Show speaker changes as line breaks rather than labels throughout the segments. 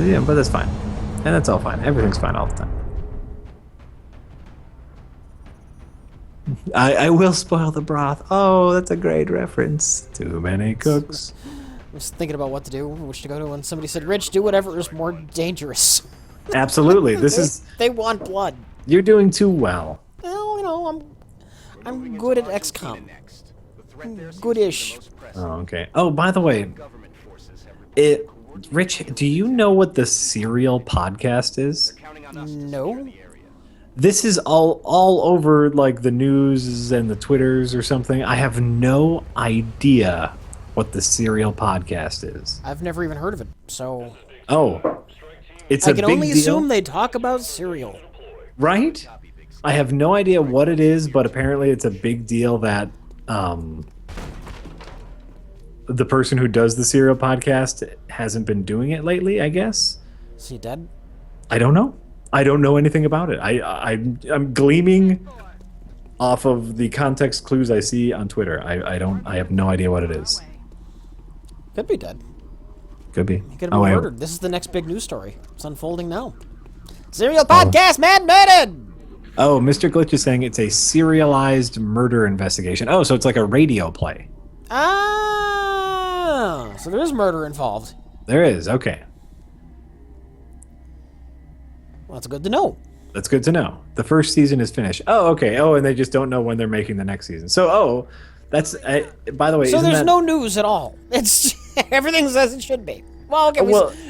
Yeah, but that's fine. And that's all fine. Everything's fine all the time. I will spoil the broth. Oh, that's a great reference. Too many cooks.
I was thinking about what to do, which to go to, when somebody said, Rich, do whatever is more dangerous.
Absolutely. This is...
They want blood.
You're doing too well.
Well, you know, I'm good at XCOM. Good-ish.
Oh, okay. Oh, by the way, Rich, do you know what the Serial podcast is?
No.
This is all over like the news and the Twitters or something. I have no idea what the Serial podcast is.
I've never even heard of it, so...
Oh. It's
I
a
can
big
only
deal,
assume they talk about cereal.
right? I have no idea what it is, but apparently it's a big deal that the person who does the Serial podcast hasn't been doing it lately, I guess.
Is he dead?
I don't know. I don't know anything about it. I'm gleaming off of the context clues I see on Twitter. I have no idea what it is.
Could be dead.
Could be.
He could have been murdered. This is the next big news story. It's unfolding now. Serial podcast, man murdered!
Oh, Mr. Glitch is saying it's a serialized murder investigation. Oh, so it's like a radio play.
Ah, so there is murder involved.
There is, okay.
Well, that's good to know.
That's good to know. The first season is finished. Oh, okay. Oh, and they just don't know when they're making the next season. So, by the way,
so there's no news at all. It's everything's as it should be. Well, okay,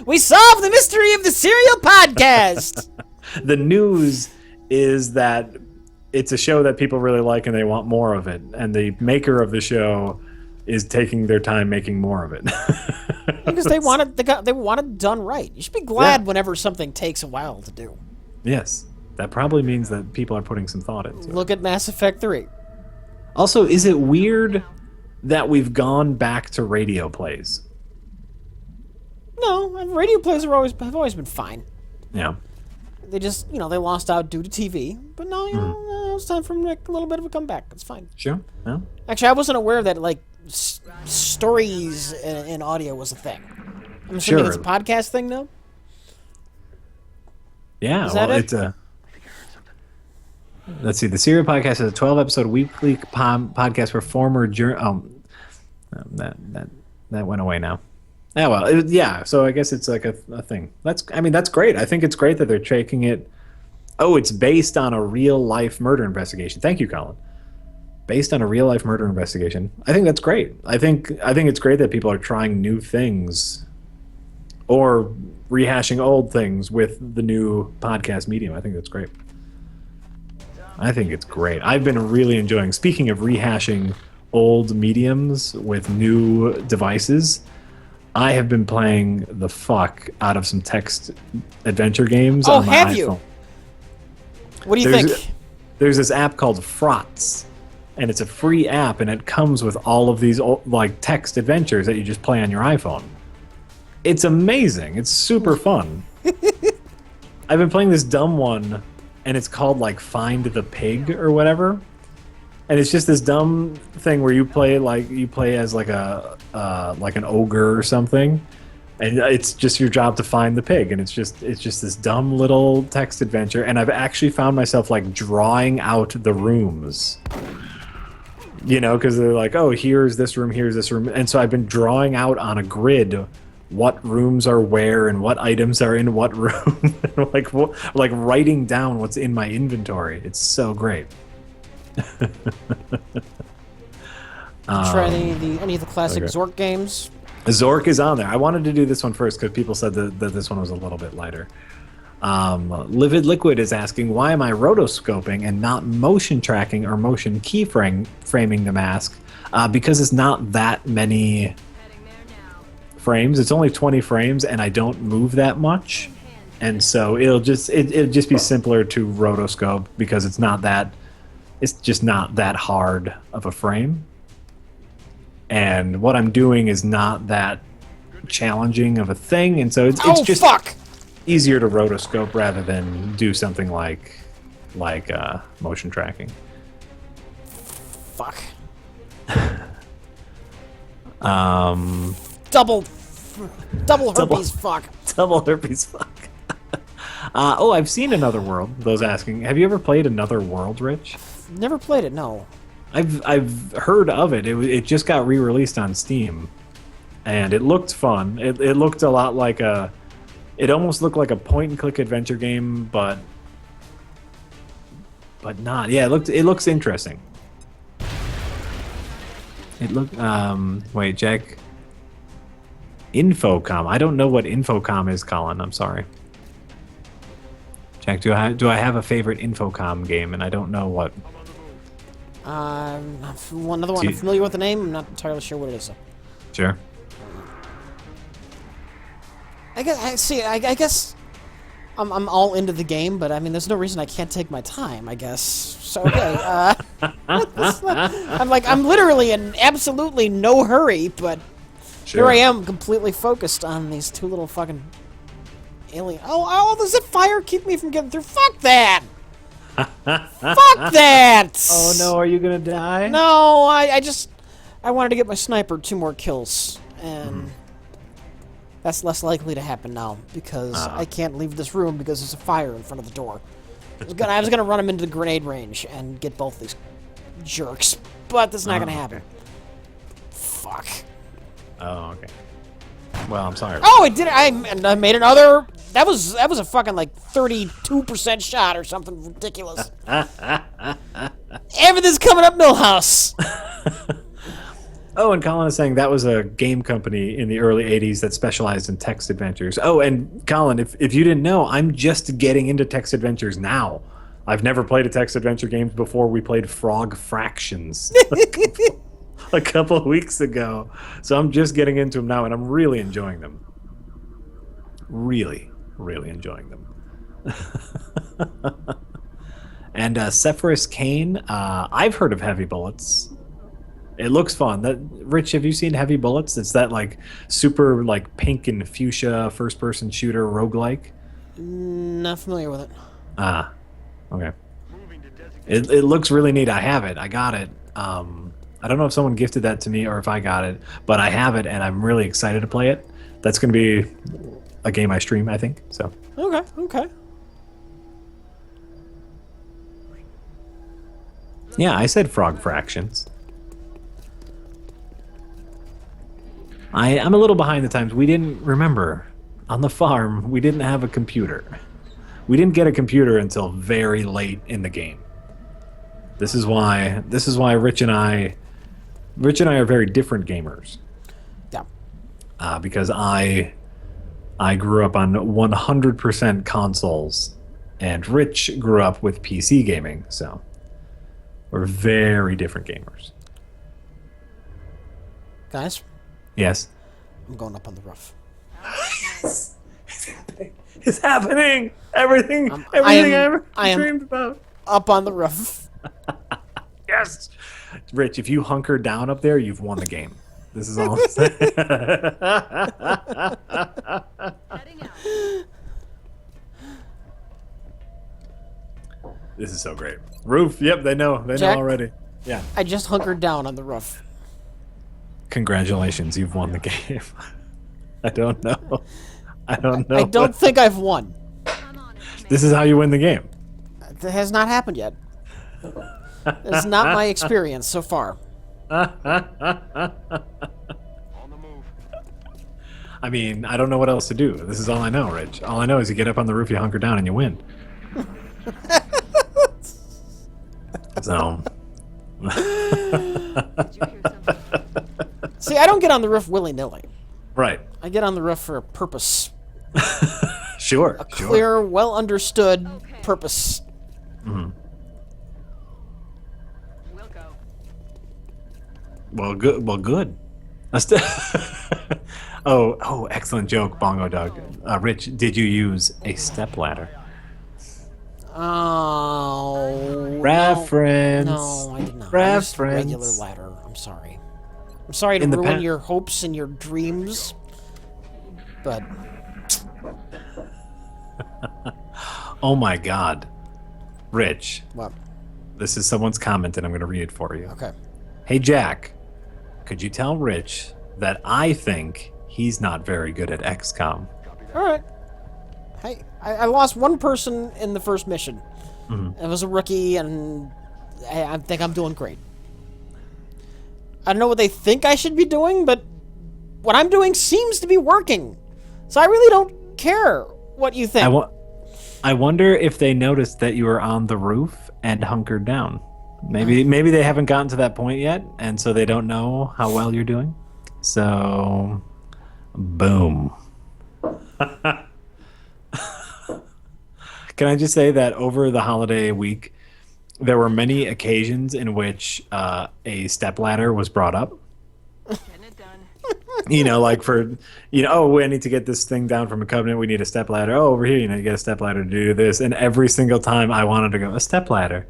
we solved the mystery of the Serial podcast.
The news is that it's a show that people really like and they want more of it, and the maker of the show is taking their time making more of it.
Because they want it done right. You should be glad whenever something takes a while to do.
Yes, that probably means that people are putting some thought into it.
Look at Mass Effect 3.
Also, is it weird that we've gone back to radio plays?
No, radio plays have always been fine.
Yeah.
They just, they lost out due to TV, but now, it's time for a little bit of a comeback. It's fine.
Sure. Yeah.
Actually, I wasn't aware that, stories in audio was a thing. I'm assuming it's a podcast thing now?
Yeah,
is that
it's a... Let's see. The Serial podcast is a 12-episode weekly podcast for former that went away now. Yeah, well, yeah. So I guess it's like a thing. That's great. I think it's great that they're taking it. Oh, it's based on a real life murder investigation. Thank you, Colin. Based on a real life murder investigation. I think that's great. I think it's great that people are trying new things, or rehashing old things with the new podcast medium. I think that's great. I think it's great. I've been really enjoying. Speaking of rehashing old mediums with new devices, I have been playing the fuck out of some text adventure games on my iPhone.
You? What do you think?
There's this app called Frotz, and it's a free app, and it comes with all of these text adventures that you just play on your iPhone. It's amazing. It's super fun. I've been playing this dumb one, and it's called Find the Pig or whatever. And it's just this dumb thing where you play as an ogre or something, and it's just your job to find the pig, and it's just this dumb little text adventure. And I've actually found myself drawing out the rooms, because they're like, oh, here's this room, and so I've been drawing out on a grid what rooms are where and what items are in what room, writing down what's in my inventory. It's so great.
Try any of the classic Zork games?
Zork is on there. I wanted to do this one first because people said that this one was a little bit lighter. Livid Liquid is asking, why am I rotoscoping and not motion tracking or motion keyframing the mask? Because it's not that many frames. It's only 20 frames, and I don't move that much, and so it'll just be simpler to rotoscope because it's just not that hard of a frame. And what I'm doing is not that challenging of a thing, and so it's just easier to rotoscope rather than do something like motion tracking.
Fuck. Double Double herpes fuck.
Double herpes fuck. Oh, I've seen Another World. Those asking, have you ever played Another World, Rich?
Never played it, no.
I've heard of it. It just got re-released on Steam, and it looked fun. It looked a lot like a. It almost looked like a point-and-click adventure game, but not. Yeah, it looks interesting. It looked. Wait, Jack. Infocom. I don't know what Infocom is, Colin. I'm sorry. Jack, do I have a favorite Infocom game, and I don't know what.
Another one. I'm familiar with the name. I'm not entirely sure what it is. Though.
Sure.
I guess I'm all into the game, but I mean, there's no reason I can't take my time. I guess. So okay. I'm literally in absolutely no hurry, but
Sure.
here I am, completely focused on these two little fucking alien. Oh! Does it fire keep me from getting through? Fuck that! Fuck that!
Oh no, are you gonna die?
No, I wanted to get my sniper 2 more kills, and that's less likely to happen now because I can't leave this room because there's a fire in front of the door. I was gonna run him into the grenade range and get both these jerks, but that's not gonna happen. Fuck.
Oh, okay. Well, I'm sorry.
Oh, it did. I made another. That was a fucking like 32% shot or something ridiculous. Everything's coming up Millhouse.
Oh, and Colin is saying that was a game company in the early 80s that specialized in text adventures. Oh, and Colin, if you didn't know, I'm just getting into text adventures now. I've never played a text adventure game before. We played Frog Fractions a couple of weeks ago. So I'm just getting into them now, and I'm really enjoying them. Really enjoying them. And Sephiroth Kane, I've heard of Heavy Bullets. It looks fun. Rich, have you seen Heavy Bullets? It's that like super like pink and fuchsia first-person shooter roguelike.
Not familiar with it.
Ah, okay. It looks really neat. I have it. I got it. I don't know if someone gifted that to me or if I got it, but I have it, and I'm really excited to play it. That's going to be a game I stream, I think. So.
Okay.
Yeah, I said Frog Fractions. I'm a little behind the times. We didn't remember on the farm. We didn't have a computer. We didn't get a computer until very late in the game. This is why Rich and I are very different gamers.
Yeah.
Because I grew up on 100% consoles, and Rich grew up with PC gaming. So we're very different gamers.
Guys.
Yes.
I'm going up on the roof.
Yes. It's happening. Everything I ever dreamed about.
Up on the roof.
Yes. Rich, if you hunker down up there, you've won the game. This is all I'm saying. This is so great. Roof. Yep, they know. They
Jack,
know already. Yeah.
I just hunkered down on the roof.
Congratulations, you've won the game. I don't know. I
don't think I've won.
This is how you win the game.
That has not happened yet. It's not my experience so far.
I mean, I don't know what else to do. This is all I know, Rich. All I know is you get up on the roof, you hunker down, and you win. So.
See, I don't get on the roof willy-nilly.
Right.
I get on the roof for a purpose.
Sure.
A clear, well-understood purpose.
Mm-hmm. Well, good. Well, good. Oh, excellent joke, Bongo Dog. Rich, did you use a stepladder?
Oh.
Reference.
No, I did not.
Reference.
I used a regular ladder. I'm sorry. I'm sorry to ruin your hopes and your dreams, but...
Oh my God. Rich.
What?
This is someone's comment, and I'm going to read it for you.
Okay.
Hey, Jack, could you tell Rich that I think he's not very good at XCOM.
All right. Hey, I lost one person in the first mission. It was a rookie, and I think I'm doing great. I don't know what they think I should be doing, but what I'm doing seems to be working. So I really don't care what you think.
I wonder if they noticed that you were on the roof and hunkered down. Maybe they haven't gotten to that point yet, and so they don't know how well you're doing. So, boom. Can I just say that over the holiday week, there were many occasions in which a stepladder was brought up. Like for, oh, I need to get this thing down from a covenant. We need a stepladder. Oh, over here, you get a stepladder to do this. And every single time I wanted to go, a stepladder,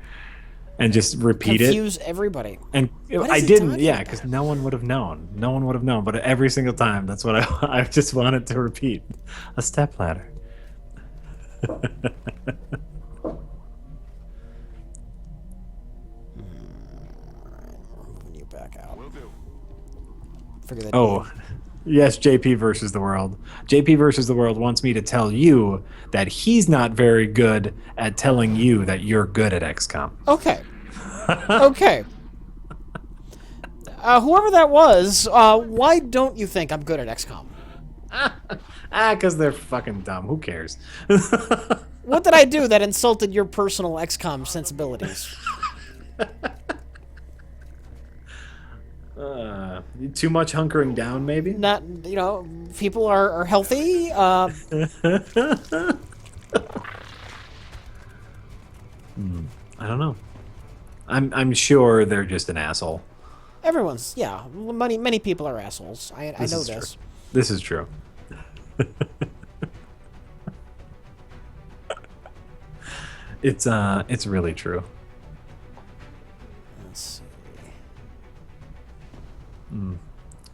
and just repeat
Confuse everybody.
And I didn't, because no one would have known. No one would have known. But every single time, that's what I just wanted to repeat. A stepladder.
Moving you back out. Figure that
Yes, JP versus the world. JP versus the world wants me to tell you that he's not very good at telling you that you're good at XCOM.
Okay. Okay. Whoever that was, why don't you think I'm good at XCOM?
Because they're fucking dumb. Who cares?
What did I do that insulted your personal XCOM sensibilities?
Too much hunkering down, maybe?
Not, people are healthy.
I don't know. I'm sure they're just an asshole.
Everyone's, many people are assholes. I know this.
True. This is true. It's really true.
Let's see.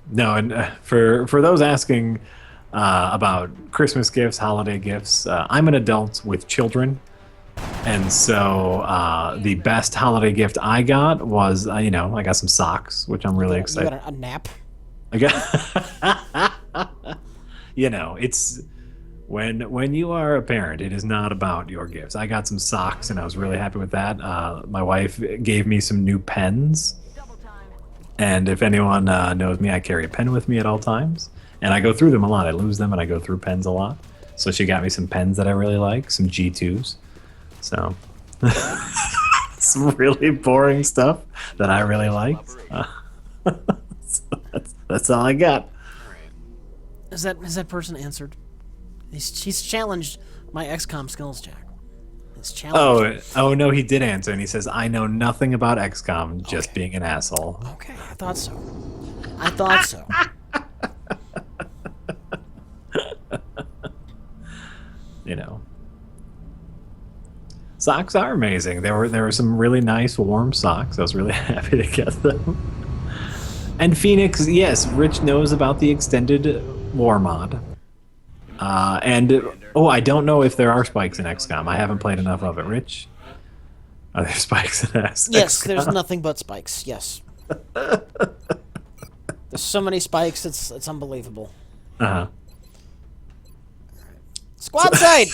No, and for those asking about Christmas gifts, holiday gifts, I'm an adult with children, and so the best holiday gift I got was, I got some socks, which I'm really excited.
You got a nap?
I got, it's when you are a parent, it is not about your gifts. I got some socks, and I was really happy with that. My wife gave me some new pens. And if anyone knows me, I carry a pen with me at all times. And I go through them a lot. I lose them, and I go through pens a lot. So she got me some pens that I really like, some G2s. So, some really boring stuff that I really liked. So that's all I got.
Has that person answered? She's challenged my XCOM skills, Jack. It's challenged.
Oh no, he did answer, and he says, "I know nothing about XCOM, just being an asshole."
Okay, I thought so. I thought so.
Socks are amazing. There were some really nice warm socks. I was really happy to get them. And Phoenix, yes, Rich knows about the extended war mod. I don't know if there are spikes in XCOM. I haven't played enough of it. Rich, are there spikes in XCOM?
Yes, there's nothing but spikes. Yes. There's so many spikes, it's unbelievable.
Uh-huh.
Squad side!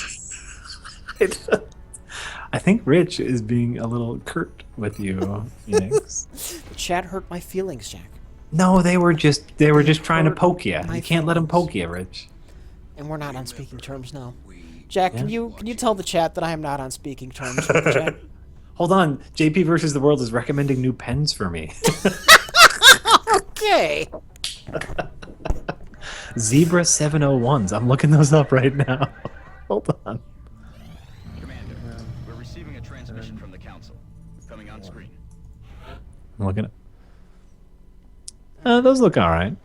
I think Rich is being a little curt with you, Phoenix.
The chat hurt my feelings, Jack.
No, they were just trying to poke you. You can't let them poke you, Rich.
And we're not on speaking terms now. Jack, can you tell the chat that I am not on speaking terms with the chat?
Hold on. JP versus the World is recommending new pens for me.
Okay.
Zebra 701s. I'm looking those up right now. Hold on.
Commander, we're receiving a transmission from the council. Coming on screen.
I'm looking at. Those look all right.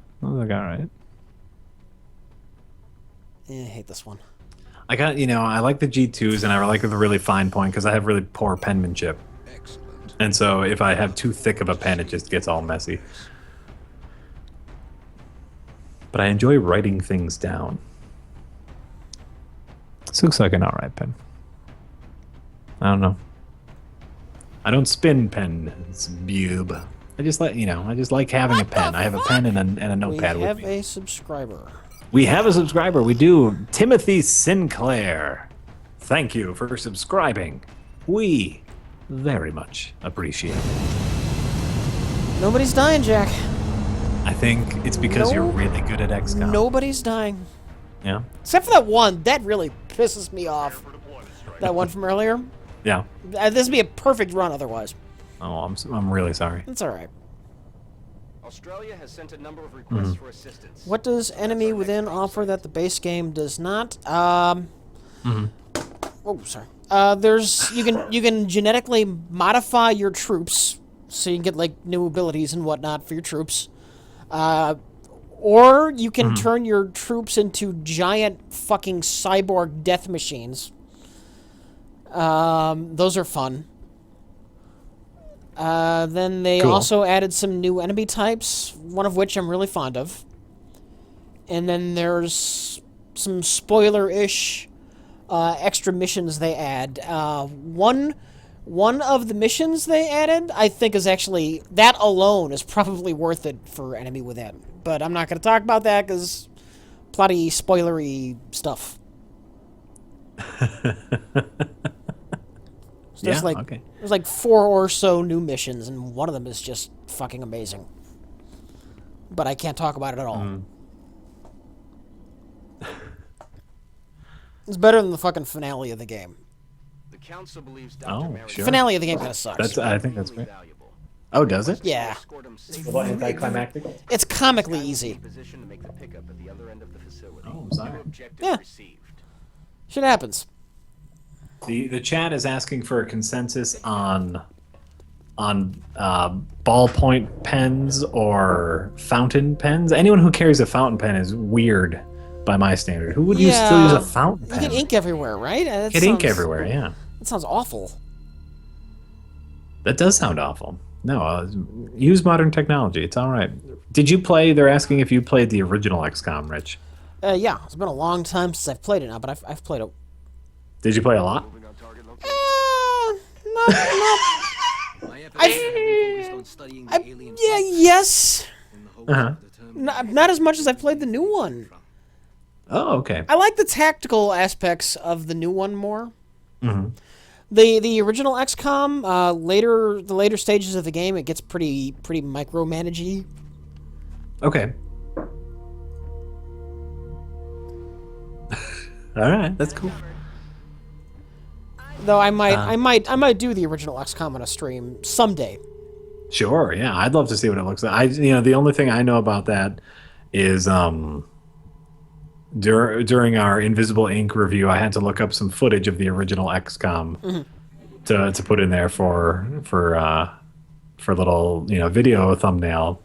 I hate this one.
I got, I like the G2s, and I like the really fine point because I have really poor penmanship.
Excellent.
And so if I have too thick of a pen, it just gets all messy. But I enjoy writing things down. This looks like an alright pen. I don't know. I don't spin pens, bube. I just like, I just like having a pen. I have a pen and a
We
notepad with
have
me.
a subscriber.
We have a subscriber. We do. Timothy Sinclair. Thank you for subscribing. We very much appreciate it.
Nobody's dying, Jack.
I think it's because you're
No.
really good at XCOM.
Nobody's dying.
Yeah.
Except for that one. That really pisses me off. That one from earlier.
Yeah.
This would be a perfect run otherwise.
Oh, I'm really sorry.
It's alright.
Australia has sent a number of requests for assistance.
What does Enemy Within offer that the base game does not? Oh, sorry. You can genetically modify your troops, so you can get like new abilities and whatnot for your troops. Or you can turn your troops into giant fucking cyborg death machines. Those are fun. Then they
Cool.
also added some new enemy types, one of which I'm really fond of. And then there's some spoiler-ish extra missions they add. One of the missions they added, I think, is actually... That alone is probably worth it for Enemy Within. But I'm not going to talk about that because plotty, spoilery stuff. So there's there's like 4 or so new missions, and one of them is just fucking amazing. But I can't talk about it at all. It's better than the fucking finale of the game.
The council believes
Oh,
Mary
sure.
Finale of the game kind of sucks.
I think that's great.
valuable.
Oh, does it?
Yeah.
Escort him
A
safely
little anticlimactic.
It's comically easy.
position to make the pickup at the other end of the facility.
Oh, I'm sorry.
New objective
Yeah.
received.
Shit happens.
The chat is asking for a consensus on ballpoint pens or fountain pens. Anyone who carries a fountain pen is weird by my standard. Who would still use a fountain
You
pen?
get ink everywhere, right?
Get ink everywhere, yeah.
That sounds awful.
That does sound awful. No, use modern technology. It's all right. Did you play? They're asking if you played the original XCOM, Rich.
Yeah, it's been a long time since I've played it now, but I've played it.
Did you play a lot?
No. Yes.
Uh-huh.
Not as much as I've played the new one.
Oh, okay.
I like the tactical aspects of the new one more.
Mm-hmm.
The original XCOM, the later stages of the game, it gets pretty micromanagey.
Okay. All right, that's cool.
Though I might do the original XCOM on a stream someday.
Sure, yeah, I'd love to see what it looks like. The only thing I know about that is during our Invisible Ink review, I had to look up some footage of the original XCOM to put in there for little video thumbnail,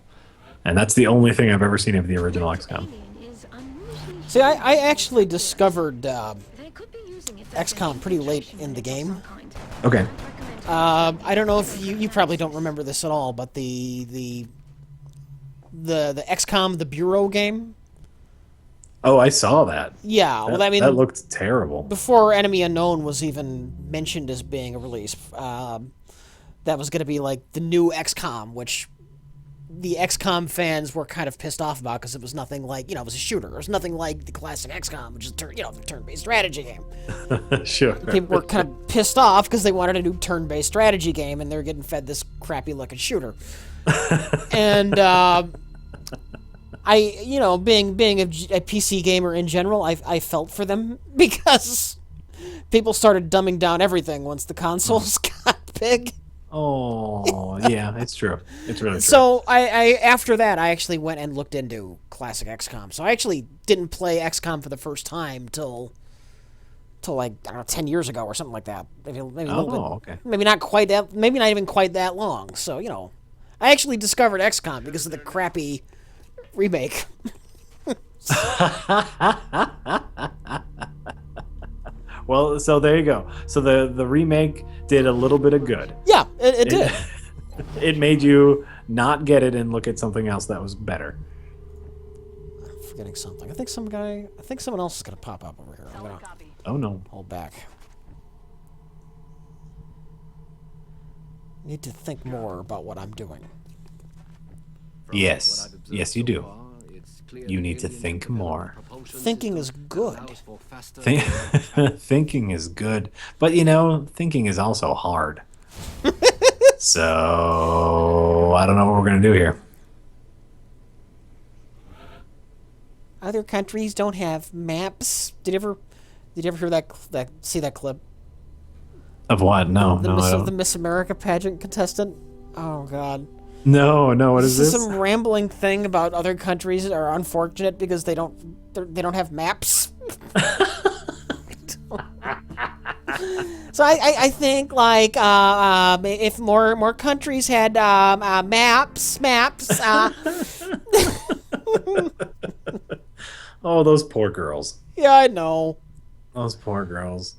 and that's the only thing I've ever seen of the original XCOM.
See, I actually discovered XCOM pretty late in the game.
Okay.
I don't know if you probably don't remember this at all, but the XCOM the Bureau game.
Oh, I saw that.
Yeah, well, I mean,
that looked terrible.
before Enemy Unknown was even mentioned as being a release, that was going to be like the new XCOM, which the XCOM fans were kind of pissed off about because it was nothing like, it was a shooter. It was nothing like the classic XCOM, which is the turn-based strategy game.
Sure.
People were kind of pissed off because they wanted a new turn-based strategy game, and they're getting fed this crappy-looking shooter. And being a PC gamer in general, I felt for them because people started dumbing down everything once the consoles got big.
Oh, yeah, it's true. It's really true.
So I after that, I actually went and looked into classic XCOM. So I actually didn't play XCOM for the first time till like, I don't know, 10 years ago or something like that. Maybe a little bit.
Okay.
Maybe not quite that. Maybe not even quite that long. So I actually discovered XCOM because of the crappy remake.
Well, so there you go. So the remake did a little bit of good.
Yeah, it did.
It made you not get it and look at something else that was better.
I'm forgetting something. I think someone else is gonna pop up over here. I'm gonna
Oh no.
hold back. Need to think more about what I'm doing.
Yes. Yes, you do. You need to think more.
Thinking is good.
Think thinking is good, but you know, thinking is also hard. So I don't know what we're gonna do here.
Other countries don't have maps. Did you ever hear see that clip?
Of what? No, no, I
The
don't.
Miss America pageant contestant. Oh God.
No, no. What is
This is
this?
some rambling thing about other countries that are unfortunate because they don't have maps. So I think like if more countries had maps.
Oh, those poor girls.
Yeah, I know.
Those poor girls.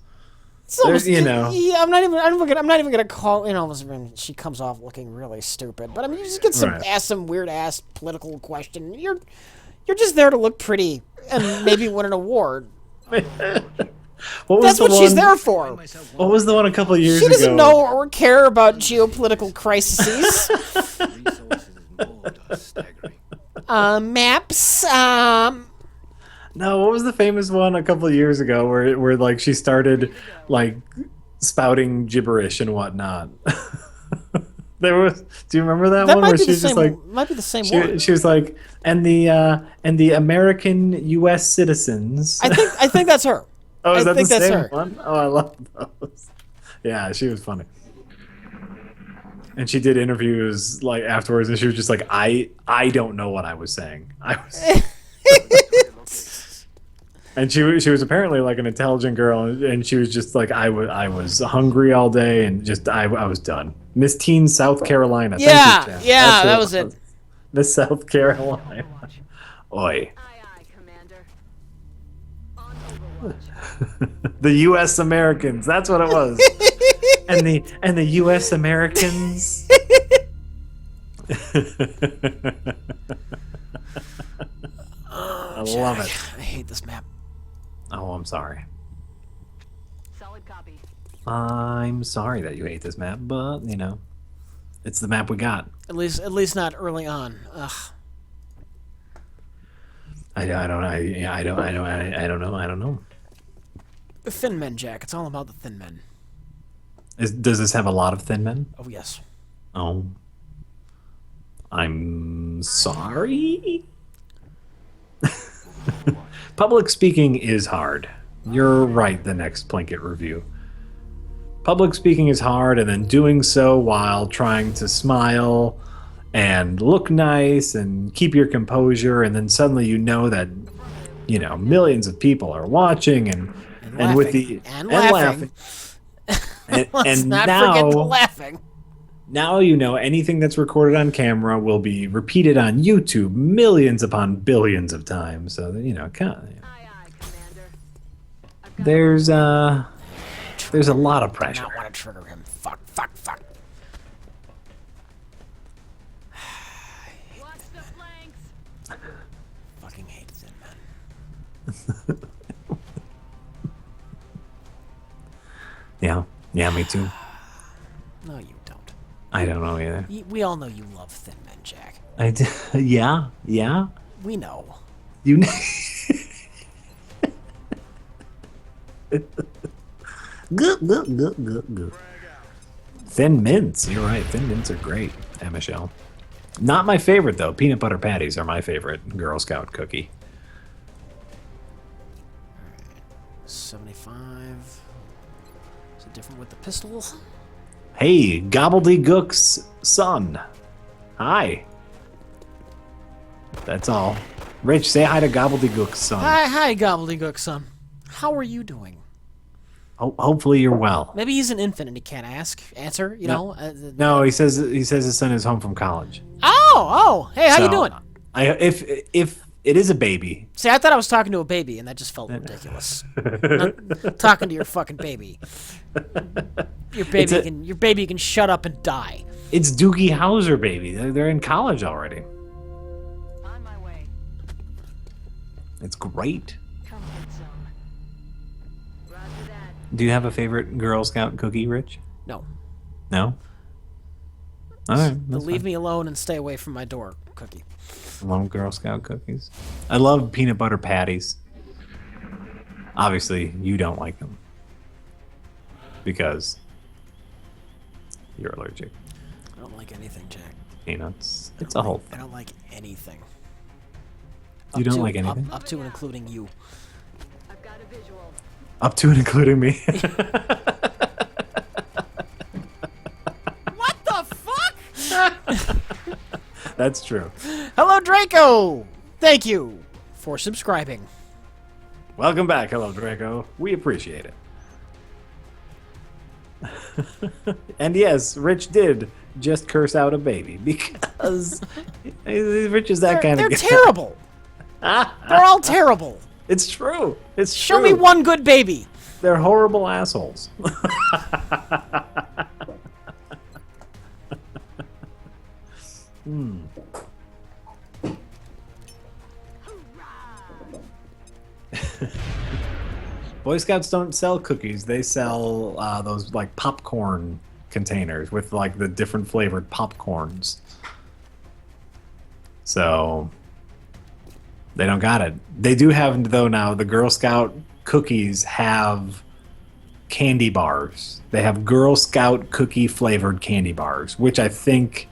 So
There's, you know.
yeah, I'm not even gonna call. You know, she comes off looking really stupid. But I mean, you just get
Right.
ask some weird ass political question. You're just there to look pretty and maybe win an award.
What was
That's
the
what
one?
she's there for.
What was the one a couple of years
She
ago?
doesn't know or care about geopolitical crises. Maps.
No, what was the famous one a couple of years ago where like she started like spouting gibberish and whatnot? There was. Do you remember that
That
one
might
where
be
she
the
was just
same.
like
Might be the same one.
she was like and the American U.S. citizens.
I think that's her.
Oh, is
I
that
think
the
that's
same
her.
one? Oh, I love those. Yeah, she was funny. And she did interviews like afterwards, and she was just like, "I don't know what I was saying. I was." And she was apparently like an intelligent girl, and she was just like, I was hungry all day, and just I was done. Miss Teen South Carolina. Thank
Yeah,
you, Jen.
yeah,
That's who
that was it.
Miss South Carolina. Oi.
Aye, Commander. On Overwatch.
The U.S. Americans. That's what it was. and the U.S. Americans. I love it.
I hate this map.
Oh, I'm sorry.
Solid copy.
I'm sorry that you hate this map, but you know, it's the map we got.
At least not early on. Ugh.
I don't know.
The Thin Men, Jack. It's all about the Thin Men.
Does this have a lot of thin men?
Oh yes.
Oh, I'm sorry. Public speaking is hard. You're right. The next Plinkett review. Public speaking is hard, and then doing so while trying to smile and look nice and keep your composure, and then suddenly you know that millions of people are watching and with the
laughing.
and
Let's not
now
forget the laughing.
now you know anything that's recorded on camera will be repeated on YouTube millions upon billions of times. So
Aye, aye, Commander. I've got
there's a lot of
I
pressure.
don't want to trigger him. Fuck.
watch the flanks.
Fucking hate Thin Men.
Yeah, me too.
No, you don't.
I don't know either.
We all know you love Thin Men, Jack.
Yeah.
We know.
You. Good. Thin mints. You're right. Thin mints are great. Michelle. Not my favorite though. Peanut butter patties are my favorite Girl Scout cookie.
75. Is it different with the pistol?
Hey, Gobbledygook's son. Hi. That's all. Rich, say hi to Gobbledygook's son.
Hi, Gobbledygook son. How are you doing?
Hopefully you're well.
Maybe he's an infant and he can't answer. You know.
No, he says his son is home from college.
Oh, hey, how you
So,
doing?
If it is a baby,
See, I thought I was talking to a baby, and that just felt ridiculous. Not talking to your fucking baby. Your baby can shut up and die.
it's Doogie Howser, baby. They're in college already.
On my way.
It's great.
Come get some. Roger that.
Do you have a favorite Girl Scout cookie, Rich?
No,
No. All right. that's
leave
fine.
me alone and stay away from my door. Scout cookie.
Lone Girl Scout cookies. I love peanut butter patties. Obviously, you don't like them because you're allergic.
I don't like anything, Jack.
Peanuts. It's a whole
I
thing.
don't like anything.
You don't like anything?
Up to and including you.
I've got a visual.
Up to and including me.
What the fuck?
That's true.
Hello, Draco! Thank you for subscribing.
Welcome back. Hello, Draco. We appreciate it. And yes, Rich did just curse out a baby because Rich is that kind
They're
of guy.
terrible. They're all terrible.
It's true. It's
Show
true.
me one good baby.
They're horrible assholes. Boy Scouts don't sell cookies. They sell those like popcorn containers with like the different flavored popcorns. So they don't got it. They do have though now. The Girl Scout cookies have candy bars. They have Girl Scout cookie flavored candy bars, which I think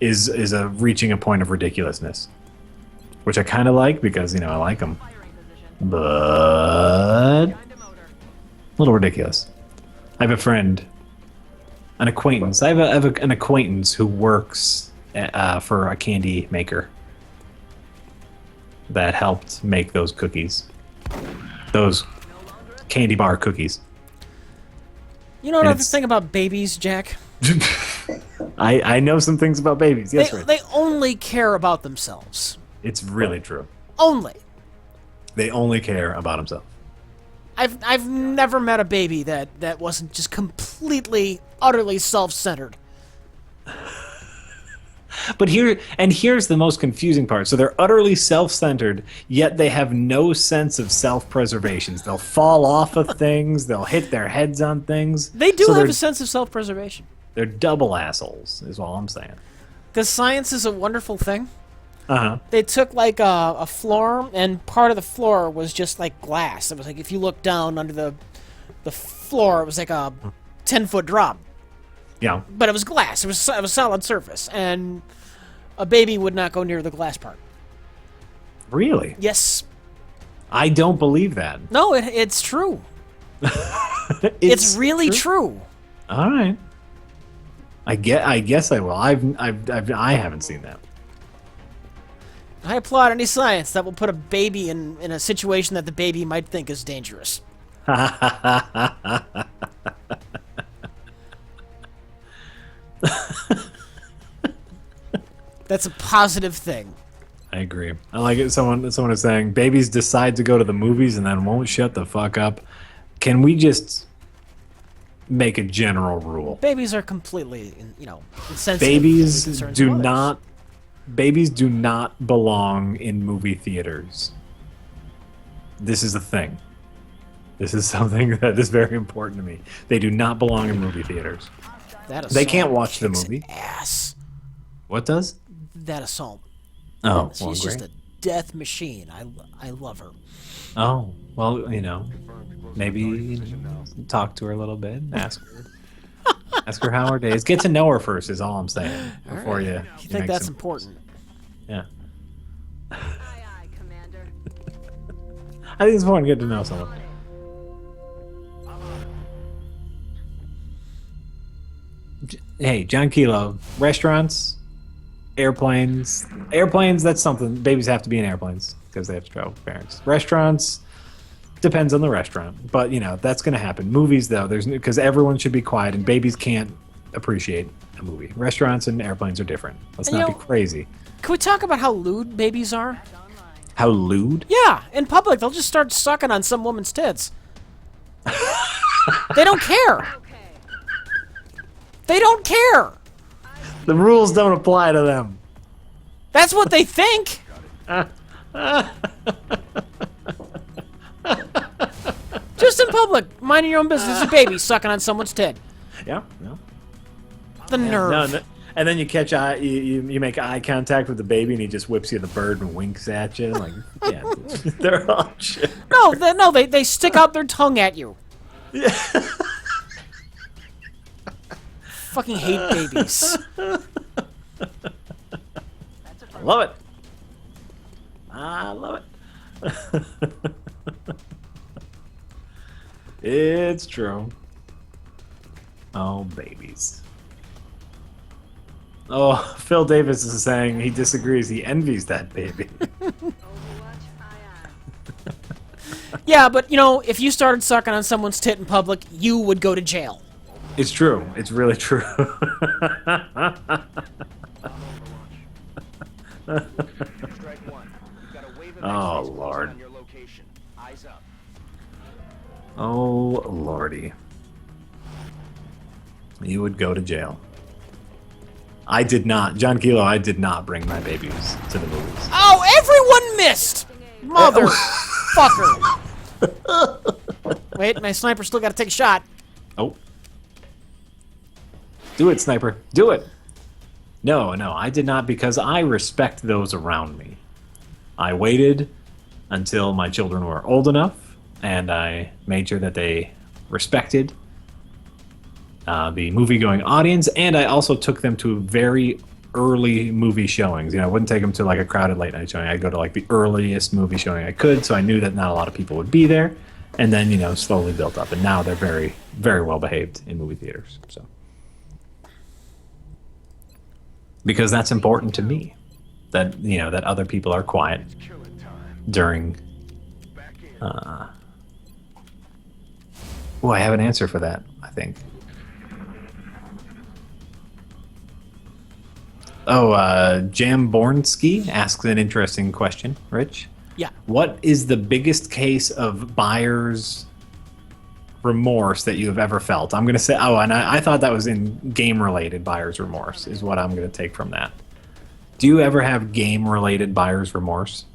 is a reaching a point of ridiculousness. Which I kind of like because I like them,
Firing position.
but
Behind a motor.
a little ridiculous. I have a friend, an acquaintance. I have an acquaintance who works for a candy maker that helped make those cookies, those candy bar cookies.
You know
And
another
it's-
thing about babies, Jack?
I know some things about babies. Yes, Rich.
They only care about themselves.
It's really true.
Only.
They only care about themselves.
I've never met a baby that wasn't just completely, utterly self-centered.
But here's the most confusing part. So they're utterly self-centered, yet they have no sense of self-preservation. They'll fall off of things. They'll hit their heads on things.
They do
So
have
they're-
a sense of self-preservation.
They're double assholes, is all I'm saying.
Because science is a wonderful thing.
Uh-huh.
They took like a floor, and part of the floor was just like glass. It was like if you look down under the floor, it was like a 10-foot drop.
Yeah.
But it was glass. It was a solid surface, and a baby would not go near the glass part.
Really?
Yes.
I don't believe that.
No, it's true. It's really true.
All right. I guess I will. I haven't seen that.
I applaud any science that will put a baby in a situation that the baby might think is dangerous. That's a positive thing.
I agree. I like it. Someone is saying babies decide to go to the movies and then won't shut the fuck up. Can we just make a general rule?
Babies are completely, insensitive.
Babies
to the concerns
do
of others.
not. Babies do not belong in movie theaters. This is a thing. This is something that is very important to me. They do not belong in movie theaters.
That
They can't
assault
watch the
kicks
movie.
Ass.
What does?
That assault.
Oh,
She's
well,
just
great.
a death machine. I love her.
Oh, well, maybe talk to her a little bit. Ask her how her day is. Get to know her first is all I'm saying before you.
You think that's important?
Yeah,
Aye, aye, Commander.
I think it's important to get to know someone. Hey, John Kilo, restaurants, airplanes. Airplanes, that's something. Babies have to be in airplanes because they have to travel with parents. Restaurants, depends on the restaurant. But, that's going to happen. Movies, though, because everyone should be quiet and babies can't appreciate a movie. Restaurants and airplanes are different. Let's
And
not be crazy.
Can we talk about how lewd babies are?
How lewd?
Yeah, in public, they'll just start sucking on some woman's tits. They don't care.
Okay.
They don't care.
The rules don't apply to them.
That's what they think. Just in public, minding your own business, a baby sucking on someone's tit.
Yeah, yeah.
The nerve.
No, And then you catch you make eye contact with the baby, and he just whips you the bird and winks at you. Like, yeah, they're all shit.
No, they stick out their tongue at you.
Yeah.
Fucking hate babies.
I love it. I love it. It's true. Oh, babies. Oh, Phil Davis is saying he disagrees. He envies that baby.
Overwatch, aye aye.
Yeah, but, you know, if you started sucking on someone's tit in public, you would go to jail.
It's true. It's really true.
Strike one. You've got a wave of
Oh,
X-rays
Lord.
on your location. Eyes up.
Oh, lordy. You would go to jail. I did not. John Kilo, I did not bring my babies to the movies.
Oh, everyone missed! Motherfucker. Wait, my sniper still got to take a shot.
Oh. Do it, sniper. Do it. No, I did not, because I respect those around me. I waited until my children were old enough, and I made sure that they respected the movie-going audience, and I also took them to very early movie showings. You know, I wouldn't take them to like a crowded late-night showing. I'd go to like the earliest movie showing I could, so I knew that not a lot of people would be there, and then, you know, slowly built up. And now they're very, very well behaved in movie theaters. So, because that's important to me, that, you know, that other people are quiet during. Oh, I have an answer for that, I think. Oh, Jambornsky asks an interesting question, Rich.
Yeah.
What is the biggest case of buyer's remorse that you have ever felt? I'm going to say, oh, and I thought that was in game-related buyer's remorse, is what I'm going to take from that. Do you ever have game-related buyer's remorse?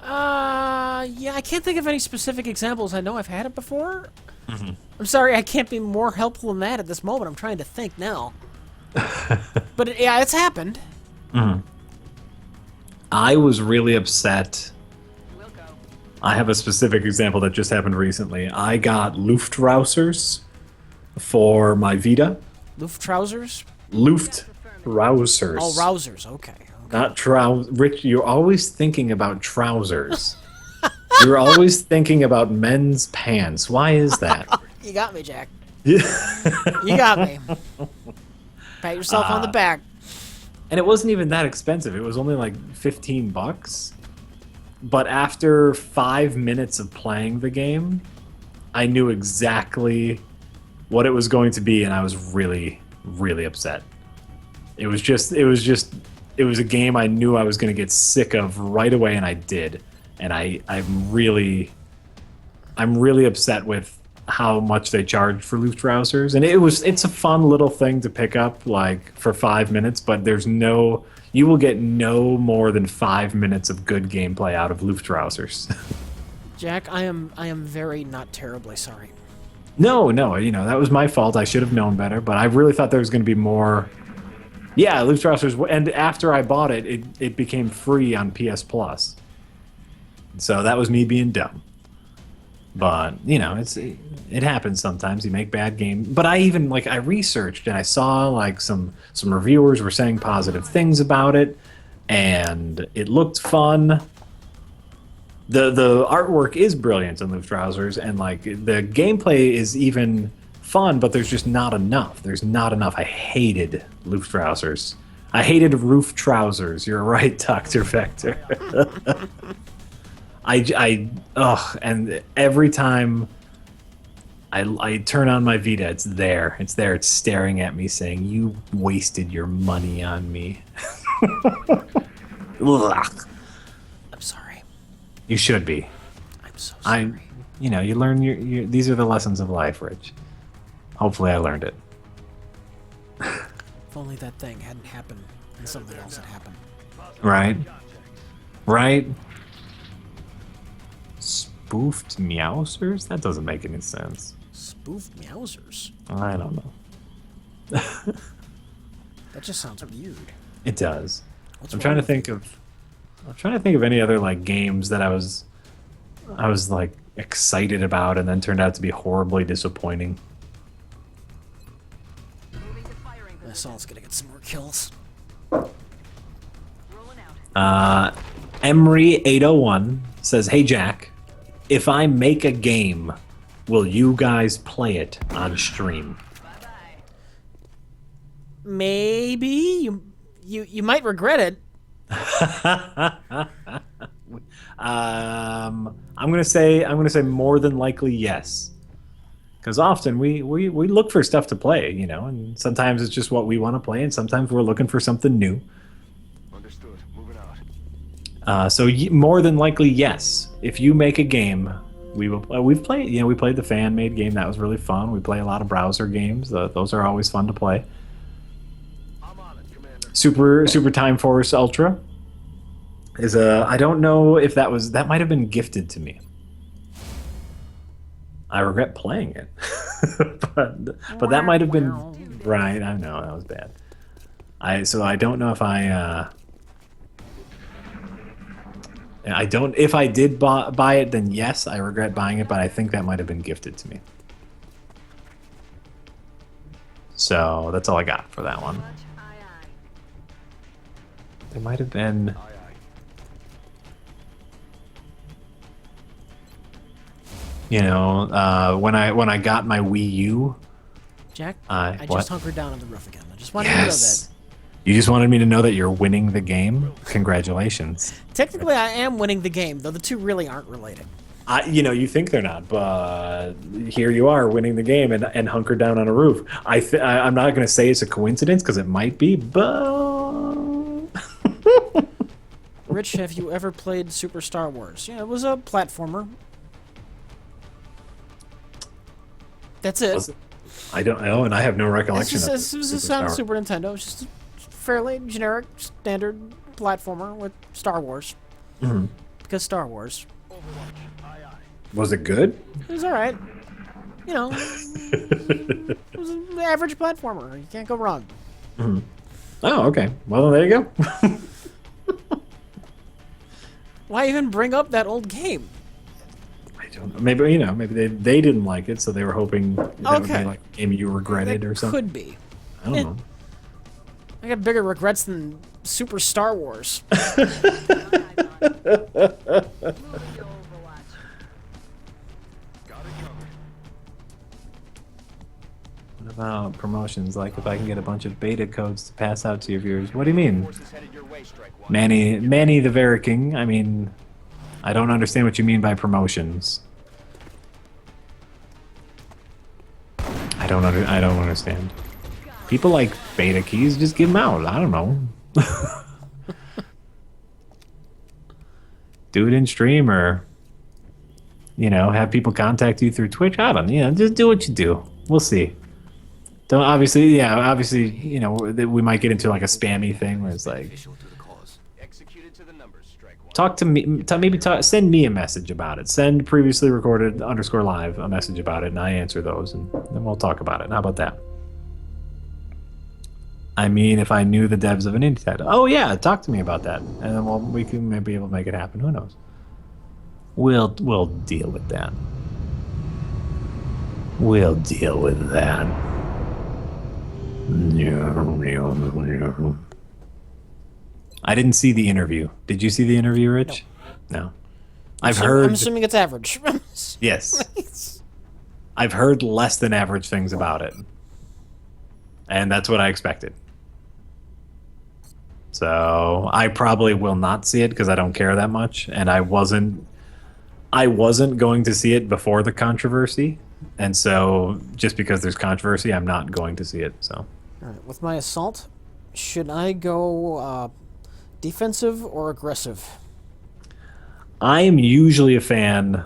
Yeah, I can't think of any specific examples. I know I've had it before. Mm-hmm. I'm sorry, I can't be more helpful than that at this moment. I'm trying to think now. But yeah, it's happened.
Mm-hmm. I was really upset.
We'll go.
I have a specific example that just happened recently. I got Luftrausers for my Vita.
Trousers?
Luftrausers.
Oh, rousers. Okay.
Not trousers. Rich, you're always thinking about trousers. You're always thinking about men's pants. Why is that?
You got me, Jack.
Yeah.
You got me. Pat yourself on the back.
And it wasn't even that expensive. It was only like $15. But after 5 minutes of playing the game, I knew exactly what it was going to be, and I was really, really upset. It was a game I knew I was going to get sick of right away, and I did. And I'm really upset with how much they charged for Luftrausers. And it's a fun little thing to pick up, like, for 5 minutes, but you will get no more than 5 minutes of good gameplay out of Luftrausers.
Jack, I am very not terribly sorry.
No, you know, that was my fault. I should have known better, but I really thought there was going to be more. Yeah, Luftrausers, and after I bought it, it became free on PS Plus. So that was me being dumb. But, you know, it happens sometimes. You make bad games. But I researched, and I saw, like, some reviewers were saying positive things about it, and it looked fun. The artwork is brilliant in Luftrausers, and, like, the gameplay is even fun, but there's just not enough. There's not enough. I hated Luftrausers. I hated roof trousers. You're right, Dr. Vector. And every time I turn on my Vita, it's there. It's staring at me saying, "You wasted your money on me." Ugh.
I'm sorry.
You should be.
I'm so sorry.
You learn these are the lessons of life, Rich. Hopefully I learned it.
If only that thing hadn't happened and something else had happened.
Right? Spoofed Meowsers? That doesn't make any sense.
Spoofed Meowsers?
I don't know.
That just sounds weird.
It does.
What's
I'm trying
wrong
to think of. I'm trying to think of any other like games that I was like excited about and then turned out to be horribly disappointing.
Moving to firing
My
position.
assault's gonna get some more kills.
Rolling out.
Emery801 says, "Hey Jack, if I make a game, will you guys play it on stream?"
Bye-bye.
Maybe you might regret it.
I'm gonna say more than likely yes, because often we look for stuff to play, you know, and sometimes it's just what we want to play, and sometimes we're looking for something new.
Understood. Moving out.
So more than likely yes. If you make a game, we will. We've played. You know, we played the fan made game. That was really fun. We play a lot of browser games. Those are always fun to play.
I'm on it, Commander.
Super Time Force Ultra is a. I don't know if that might have been gifted to me. I regret playing it, but that might have been right. I know that was bad. I don't know if I don't. If I did buy it, then yes, I regret buying it. But I think that might have been gifted to me. So that's all I got for that one.
Much aye aye.
There might have been.
Aye, aye.
You know, when I got my Wii U.
Jack,
I
I
what?
just hunkered down on the roof again. I just wanted to know
Yes.
that.
You just wanted me to know that you're winning the game. Congratulations.
Technically, I am winning the game, though the two really aren't related.
You know, you think they're not, but here you are winning the game and hunkered down on a roof. I'm not going to say it's a coincidence because it might be, but
Rich, have you ever played Super Star Wars? Yeah, it was a platformer. That's it.
Was it? I don't know, and I have no
It's
recollection
just,
of
it's just
Superstar.
on Super Nintendo. It's just a fairly generic, standard platformer with Star Wars.
Mhm.
Because Star Wars.
Overwatch. Aye, aye.
Was it good?
It was alright. You know, it was an average platformer. You can't go wrong.
Oh, okay. Well, there you go.
Why even bring up that old game?
I don't know. Maybe maybe they didn't like it, so they were hoping that would
Okay.
be like a game you regretted
That
or something.
could be.
I don't know.
I got bigger regrets than Super Star Wars.
Moving to Overwatch.
Got it covered.
What about promotions? Like if I can get a bunch of beta codes to pass out to your viewers. What do you mean?
Forces headed your way, Strike One.
Manny the Very King. I mean, I don't understand what you mean by promotions. I don't understand. People like beta keys, just give them out. I don't know. Do it in stream or, have people contact you through Twitch. I don't, just do what you do. We'll see. Don't obviously, we might get into like a spammy thing where it's like,
Executed to the numbers, Strike One.
talk to me, send me a message about it. Send previously recorded _live a message about it, and I answer those, and then we'll talk about it. How about that? I mean, if I knew the devs of an indie title. Oh yeah, talk to me about that, and then we can maybe be able to make it happen. Who knows? We'll deal with that. We'll deal with that. I didn't see the interview. Did you see the interview, Rich? No. I've heard.
I'm assuming it's average.
Yes. I've heard less than average things about it. And that's what I expected. So I probably will not see it because I don't care that much. And I wasn't going to see it before the controversy. And so just because there's controversy, I'm not going to see it. So
Alright, with my assault, should I go defensive or aggressive?
I am usually a fan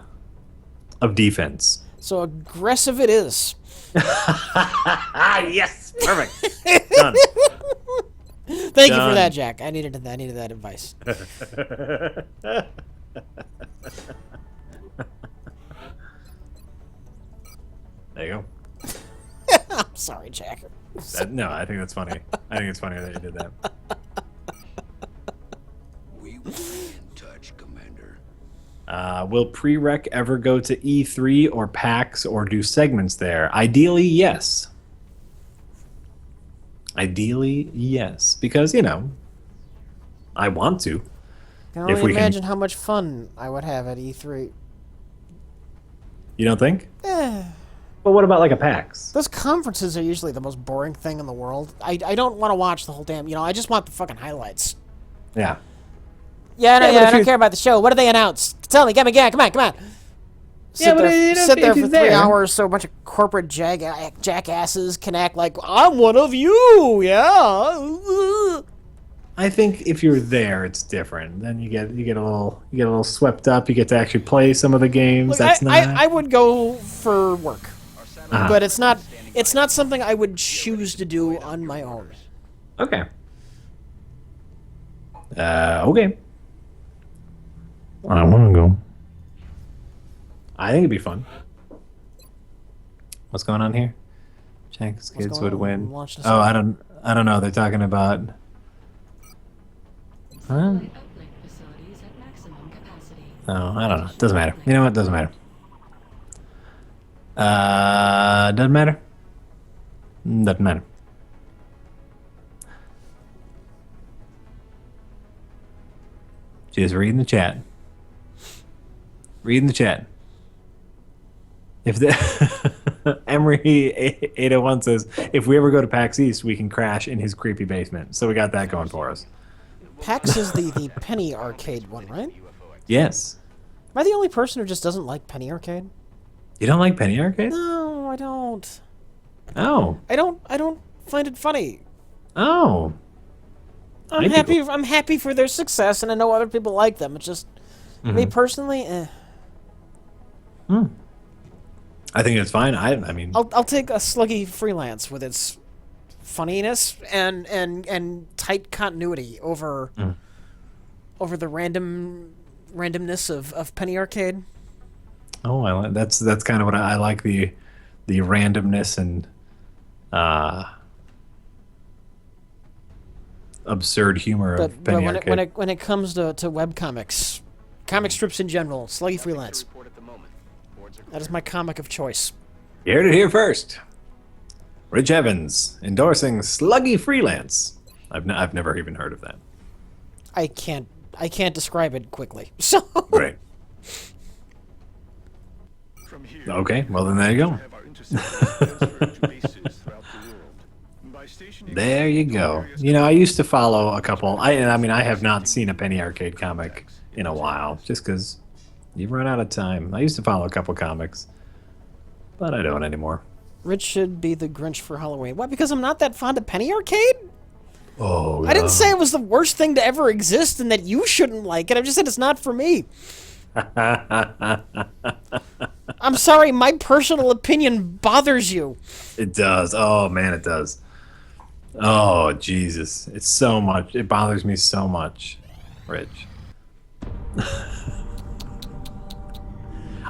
of defense.
So aggressive it is.
Yes, perfect. Done.
Thank you for
Done.
that, Jack. I needed that advice.
There you go.
Sorry, Jack.
No, I think that's funny. I think it's funny that you did that.
We will be in touch, Commander.
Will prereq ever go to E3 or PAX or do segments there? Ideally, yes. Ideally, yes. Because, you know, I want to.
I can only imagine how much fun I would have at E3.
You don't think?
Eh.
But what about like a PAX?
Those conferences are usually the most boring thing in the world. I don't want to watch the whole damn... You know, I just want the fucking highlights.
Yeah.
Yeah, no,
Yeah, but
I
if
don't
you-
care about the show. What do they announce? Tell me, come on. Sit
but
there,
you know,
sit
if
there
you're
for 3
there-
hours so a bunch of corporate jackasses can act like, I'm one of you, yeah.
I think if you're there, it's different. Then you get a little swept up. You get to actually play some of the games.
Look,
That's
I would go for work,
Ah.
but it's not something I would choose to do on my own.
Okay. Okay. I want to go. I think it'd be fun. What's going on here? Jack's kids
going
would
on?
win.
Launch this
Oh,
one.
I don't know. They're talking about. Huh?
Uplink facilities at maximum capacity.
No, I don't know. Doesn't matter. You know what? Doesn't matter. Doesn't matter. Doesn't matter. Just reading the chat. Reading the chat. If the Emery 801 says, if we ever go to PAX East, we can crash in his creepy basement. So we got that going for us.
PAX is the Penny Arcade one, right?
Yes.
Am I the only person who just doesn't like Penny Arcade?
You don't like Penny Arcade?
No, I don't.
Oh.
I don't find it funny.
Oh.
I'm happy for their success, and I know other people like them. It's just me personally.
I think it's fine. I mean,
I'll take a sluggy freelance with its funniness and tight continuity over the randomness of Penny Arcade.
oh, that's kind of what I like, the randomness and absurd humor
But,
of Penny Arcade.
when it comes to webcomics, comic strips in general, sluggy freelance.
Report at the moment. Boards are
That is my comic of choice.
You heard it here first. Rich Evans endorsing sluggy freelance. I've never even heard of that.
I can't describe it quickly. So
Great.
from here.
Okay, well then there you go.
Have our interceptors transferred to bases throughout the world. By stationing
There you go. You know, I used to follow a couple. I mean, I have not seen a Penny Arcade comic in a while, just because you've run out of time. I used to follow a couple comics, but I don't anymore.
Rich should be the Grinch for Halloween. What? Because I'm not that fond of Penny Arcade?
Oh,
I didn't say it was the worst thing to ever exist and that you shouldn't like it. I just said it's not for me. I'm sorry, my personal opinion bothers you.
It does. Oh man, it does. Oh Jesus, it's so much. It bothers me so much, Rich.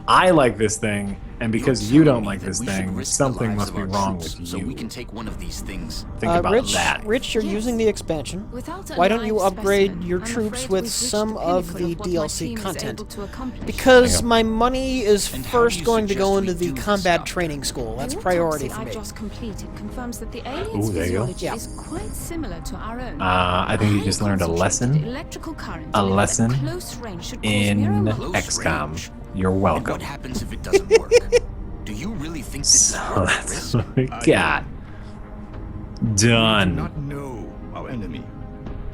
I like this thing, and because you don't like this thing, something must be wrong with you.
So we can take one of these things.
Think about that.
Rich, you're
Yes.
using the expansion.
Without a
Why don't you
live
upgrade
specimen,
your
I'm
troops
afraid
with
we've reached
some
the
of
pinnacle
the
of what my
DLC
team is
content?
able to accomplish.
Because my money is
And how do
first
you
going to go
suggest
into
we
the
do this
combat
stuff?
training school. That's
The
priority
autopsy
for
I
me.
just completed confirms that the alien's
Ooh, there you go.
physiology
Yeah.
is quite similar to our own.
I think you
Highly
just learned a
concentrated
lesson
electrical current
a
delivered
lesson
at close range should cause
in
neural-
Close
XCOM.
range.
You're
And
welcome.
what happens if it doesn't work? Do you really think this is
So
worth
that's
the risk?
what we got. Done.
Not know our enemy.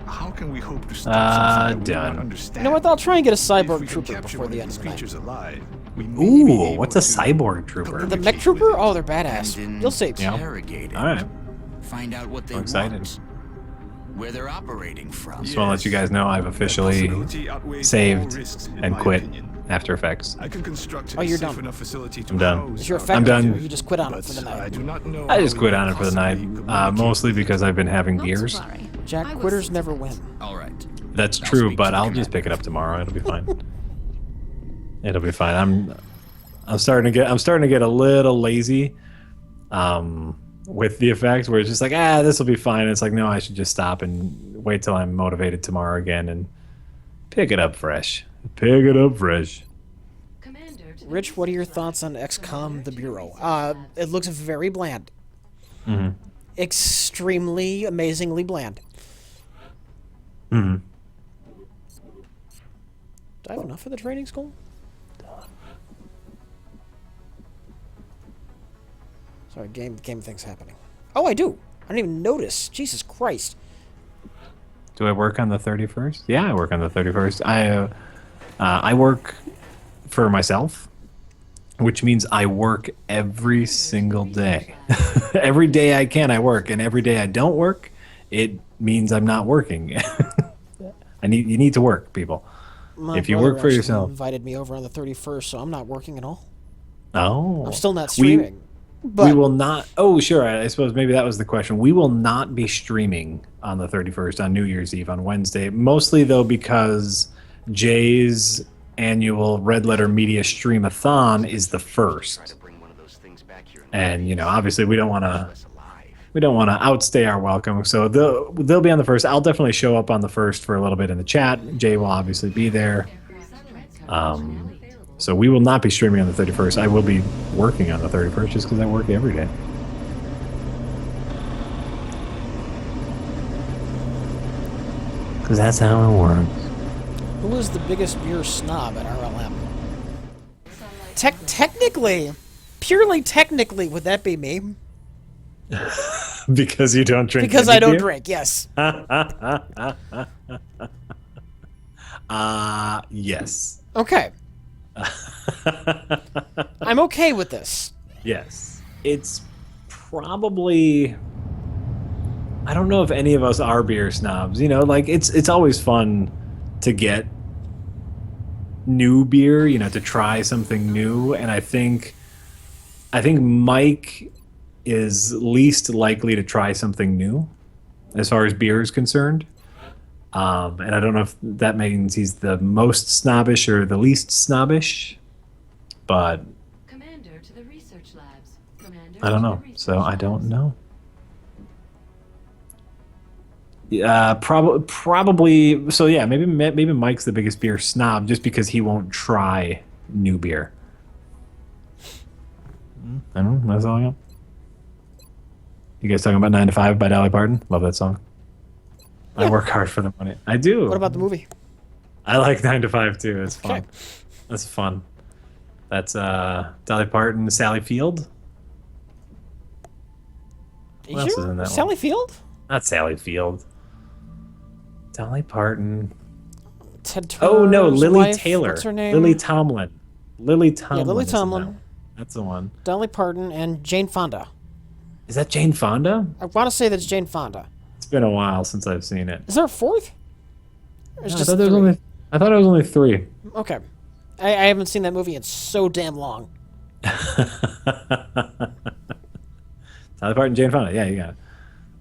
How can we hope to stop something that we do
done.
not understand?
You know what? I'll try and get a
If
cyborg
we can
trooper
capture
before
one
the
of
end
these
of the night.
creatures alive, we may be
Ooh,
able
what's a
to
cyborg trooper?
The mech trooper? Oh, they're badass.
And
You'll see.
Yeah.
interrogate it.
All right.
Find out what they
I'm excited.
want. Where they're operating from.
Just want to let you guys know I've officially
Possibility outweighs
saved
all risks, in
and
my
quit
opinion.
After Effects.
I can construct
Oh,
a
you're
safe
done.
enough facility to
I'm done.
house
Is your
our
effect
I'm done.
or you just quit on it
but
for the
I
night?
do not know
I just
how
quit
we
on it for the night,
possibly communicate.
mostly because I've been having
Not
beers.
to worry.
Jack,
I will
quitters
see
never
to
win.
it.
All right.
That's
I'll
true,
speak
but
to
I'll
the
just pick it
commander.
up tomorrow. It'll be fine. It'll be fine. I'm starting to get a little lazy. with the effects where it's just like, this will be fine. It's like, no, I should just stop and wait till I'm motivated tomorrow again and pick it up fresh. Pick it up fresh.
Rich, what are your thoughts on XCOM The Bureau? It looks very bland.
Mm-hmm.
Extremely, amazingly bland.
Mm-hmm.
Do I have enough for the training school? Sorry, game thing's happening. Oh, I do. I didn't even notice. Jesus Christ.
Do I work on the 31st? Yeah, I work on the 31st. I work for myself, which means I work every single day. Every day I can, I work, and every day I don't work, it means I'm not working. You need to work, people.
My
if you
brother
work for
actually
yourself.
invited me over on the 31st, so I'm not working at all.
Oh.
I'm still not streaming. But
we will not. Oh, sure. I suppose maybe that was the question. We will not be streaming on the 31st on New Year's Eve on Wednesday. Mostly though because Jay's annual Red Letter Media Streamathon is the first, and obviously we don't want to outstay our welcome. So they'll be on the first. I'll definitely show up on the first for a little bit in the chat. Jay will obviously be there. So we will not be streaming on the 31st. I will be working on the 31st just because I work every day. Because that's how it works.
who is the biggest beer snob at RLM? Technically, purely technically, would that be me?
Because you don't drink.
Because
any
I don't
beer?
drink, yes.
Yes.
Okay. I'm okay with this.
Yes. It's probably... I don't know if any of us are beer snobs. It's always fun to get new beer, to try something new. And I think Mike is least likely to try something new as far as beer is concerned. And I don't know if that means he's the most snobbish or the least snobbish, but
Commander to the research labs. Commander
I don't
to
know.
the research
So I don't
labs.
know. Yeah, probably. So yeah, maybe Mike's the biggest beer snob just because he won't try new beer. I don't know. That's all I got. You guys talking about 9 to 5 by Dolly Parton? Love that song.
Yeah.
I work hard for the money. I do.
What about the movie?
I like 9 to 5 too. It's fun.
Okay.
That's fun. That's Dolly Parton, Sally Field.
You
What else
sure?
is in that
Sally
one?
Field?
Not Sally Field. Dolly Parton.
Ted Turner's
Oh no, Lily
wife?
Taylor.
What's her name?
Lily Tomlin. Lily Tomlin.
Lily
is in that
Tomlin.
one. That's the one.
Dolly Parton and Jane Fonda.
Is that Jane Fonda?
I want to say that's Jane Fonda.
It's been a while since I've seen it.
Is there a fourth? Or it's
No,
just
I
three?
thought it was only 3.
Okay. I haven't seen that movie in so damn long.
Dolly Parton, Jane Fonda. Yeah, you got it.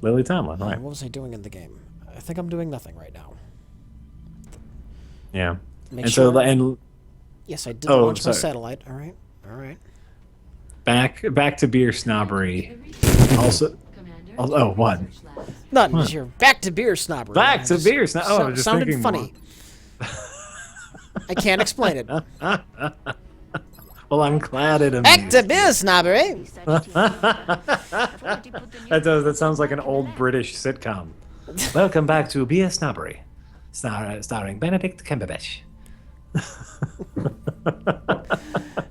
Lily Tomlin. Right.
What was I doing in the game? I think I'm doing nothing right now.
Yeah.
Make
And
sure.
so and
Yes, I did
Oh,
launch my
sorry.
satellite. All right. All right.
back to beer snobbery. Also,
Commander
oh,
to the
what?
research labs.
Not you're back to beer snobbery.
Back
I
to
just-
beer snob. Oh, I was just
sounded
thinking
funny. I can't explain it.
Well, I'm glad it
Back
amused
to
you.
beer snobbery.
That sounds like an old British sitcom. Welcome back to Beer Snobbery, starring Benedict Cumberbatch.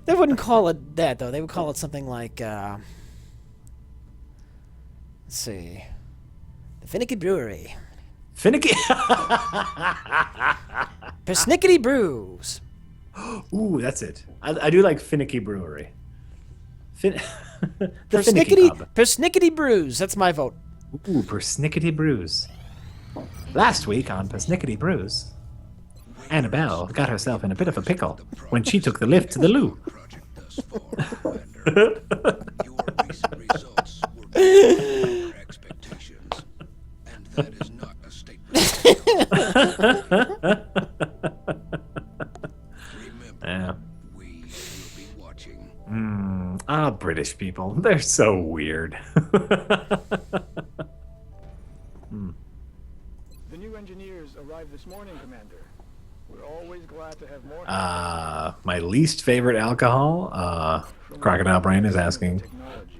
They wouldn't call it that though. They would call it something like, let's see, the Finicky Brewery,
Finicky.
Persnickety Brews.
Ooh, that's it. I do like Finicky Brewery. The Finicky
Persnickety
Pub.
Persnickety Brews. That's my vote.
Ooh, Persnickety Brews. Last week on Persnickety Brews, Annabelle got herself in a bit of a pickle when she took the lift to the loo.
Project thus far, Commander. Your recent results were beyond our expectations, and that is not a statement. Remember,
Yeah.
we will be watching. watching.
British people. They're so weird.
The new engineers arrived this morning, Commander. We're always glad to have more.
My least favorite alcohol, Crocodile Brain is asking.
Technology.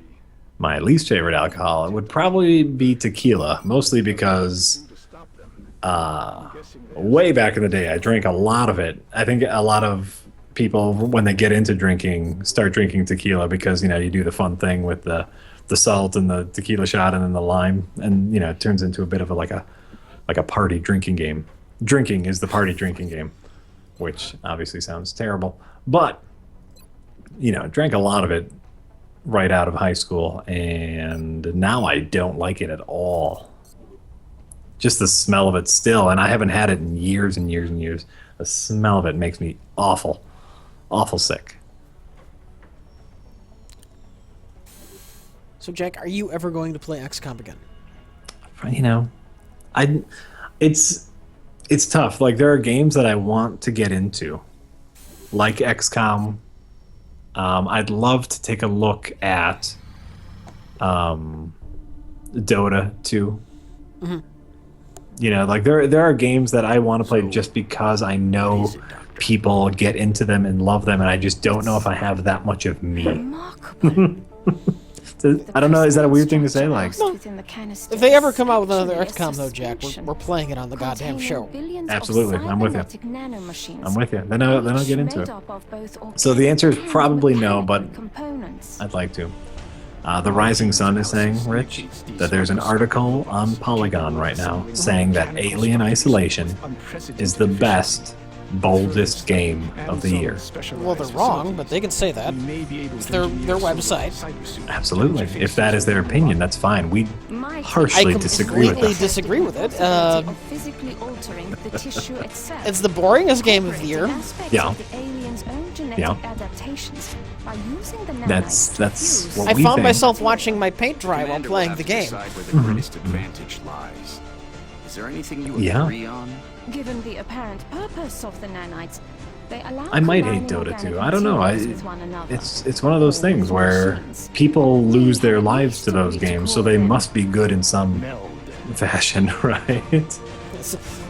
My least favorite alcohol, it would probably be tequila, mostly because
To stop them.
way back in the day, I drank a lot of it. I think a lot of people, when they get into drinking, start drinking tequila because, you know, you do the fun thing with the salt and the tequila shot and then the lime, and, you know, it turns into a bit of like a party drinking game. Drinking is the party drinking game, which obviously sounds terrible. But, you know, drank a lot of it right out of high school, and now I don't like it at all. Just the smell of it still, and I haven't had it in years and years and years. The smell of it makes me awful sick.
So, Jack, are you ever going to play XCOM again?
You know, it's tough. Like, there are games that I want to get into, like XCOM. I'd love to take a look at Dota 2.
Mm-hmm.
You know, like there are games that I want to play just because I know people get into them and love them, and I just don't know if I have that much of me. I don't know. Is that a weird thing to say? Like,
If they ever come out with another XCOM, though, Jack, we're playing it on the goddamn show.
absolutely, I'm with you. I'm with you. Then I'll get into it. So the answer is probably no, but I'd like to. The Rising Sun is saying, Rich, that there's an article on Polygon right now saying that Alien Isolation is the best, boldest game of the year.
Well, they're wrong, but they can say that. It's their website.
Absolutely. If that is their opinion, that's fine. We harshly disagree with
completely
that.
disagree with it. It's the boringest game of the year.
Yeah. Yeah. That's what
I
we
found
think.
myself watching my paint dry while
Commander will
playing
have
the
to
game.
decide where the greatest advantage lies. Is there anything you
Yeah.
agree on?
Given the apparent purpose of the nanites, they allow
I might hate
combining
Dota 2.
organic
I don't know.
materials with one another.
It's one of those things where people lose their lives to those games, so they must be good in some fashion, right?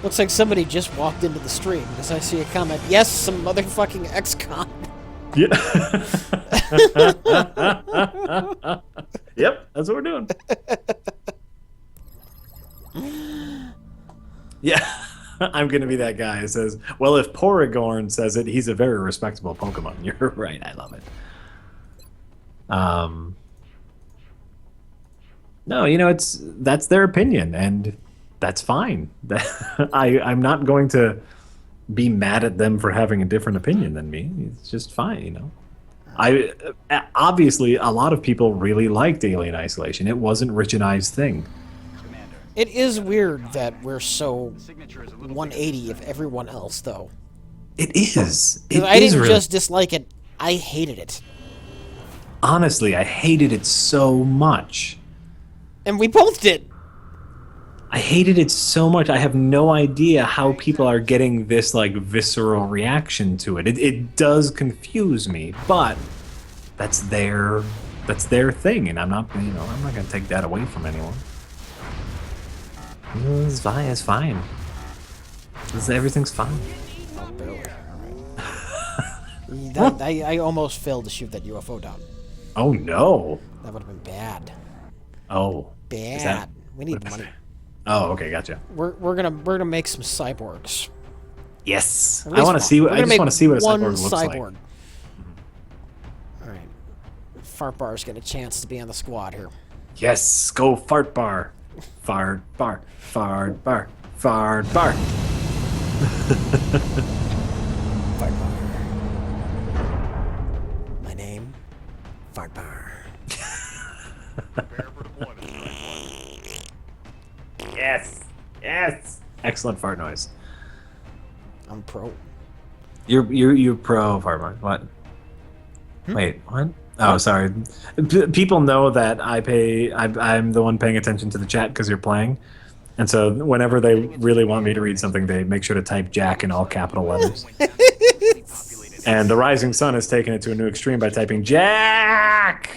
Looks like somebody just walked into the stream because I see a comment. Yes, some motherfucking XCOM.
Yeah. Yep, that's what we're doing. Yeah, I'm gonna be that guy who says, "Well, if Porygorn says it, he's a very respectable Pokemon." You're right. I love it. No, you know, that's their opinion, and that's fine. I'm not going to be mad at them for having a different opinion than me. It's just fine, you know. Obviously a lot of people really liked Alien Isolation. It wasn't Rich and I's thing.
It is weird that we're so 180 of everyone else, though.
It is. It
'Cause I
is
didn't
really.
just dislike it; I hated it,
Honestly, I hated it so much.
and we both did.
I hated it so much. I have no idea how people are getting this like visceral reaction to it. It does confuse me, but that's their thing, and I'm not gonna take that away from anyone. It's fine. It's fine. Everything's fine.
I almost failed to shoot that UFO down.
Oh no.
That would have been bad.
Oh.
Bad.
Is that-
We need money.
Oh, okay, gotcha.
We're gonna make some cyborgs.
Yes.
At
I
least
want to
one.
see what
We're
I
gonna
just
make
want to see what a
one
cyborg looks like.
cyborg. All right. Fart Bar's got a chance to be on the squad here.
Yes, go fart bar. Fart bar. Fart bar. Fart bar.
Fart Bar. My name, Fart Bar.
Yes. Yes. Excellent fart noise.
I'm pro.
You're pro fart bar. What? Wait, what? Oh, sorry. People know that I'm the one paying attention to the chat because you're playing. And so whenever they really want me to read something, they make sure to type Jack in all capital letters. And the Rising Sun has taken it to a new extreme by typing Jack.